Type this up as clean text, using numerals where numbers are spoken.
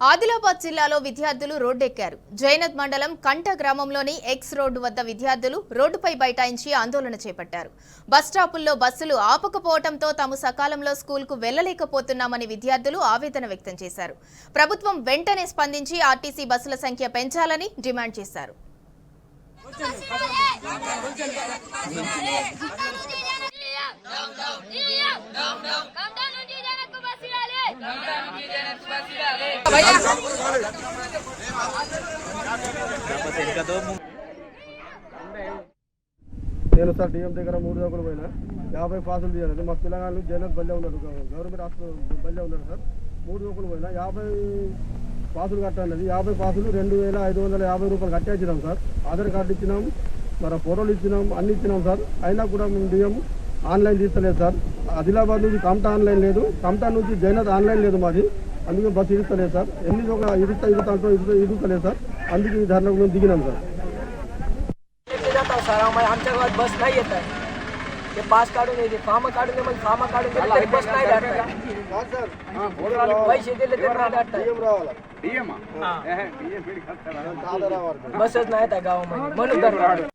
ఆదిలాబాద్ జిల్లాలో విద్యార్థులు రోడ్డెక్కారు. జైనత్ మండలం కంట గ్రామంలోని ఎక్స్ రోడ్డు వద్ద విద్యార్థులు రోడ్డుపై బైఠాయించి ఆందోళన చేపట్టారు. బస్టాపుల్లో బస్సులు ఆపకపోవడంతో తాము సకాలంలో స్కూల్కు వెళ్లలేకపోతున్నామని విద్యార్థులు ఆవేదన వ్యక్తం చేశారు. ప్రభుత్వం వెంటనే స్పందించి ఆర్టీసీ బస్సుల సంఖ్య పెంచాలని డిమాండ్ చేశారు. నేను సార్ డిఎం దగ్గర 3 రోజులు పోయినా 50 పాసులు తీయాలి. మా పిల్లగాళ్ళు జైనత్ బల్లె ఉన్నారు, గవర్నమెంట్ హాస్పిటల్ బల్లె ఉన్నారు సార్. 3 రోజులు పోయినా 50 పాసులు కట్టాలన్నది. 50 పాసులు 2550 రూపాయలు కట్టేసినాం సార్. ఆధార్ కార్డు ఇచ్చినాం, మరి ఫోటోలు ఇచ్చినాం, అన్ని ఇచ్చినాం సార్. అయినా కూడా మేము డిఎం ఆన్లైన్ తీస్తలేదు సార్. ఆదిలాబాద్ నుంచి కమటా ఆన్లైన్ లేదు, కమటా నుంచి జైనత్ ఆన్లైన్ లేదు మాది. అందుకే బస్సు ఇస్తలేదు సార్. ఎన్ని ఇడుతలేదు సార్. అందుకే ఈ ధర్నాకు మేము దిగినాం సార్. सर आमच्या गावात बस नाही येत आहे. ते पास काढून येते, फॉर्म काढून मग फॉर्म काढून तरी बस नाही जात. पैसे दिले तरी नाही जात. बसच नाही त्या गावामध्ये म्हणून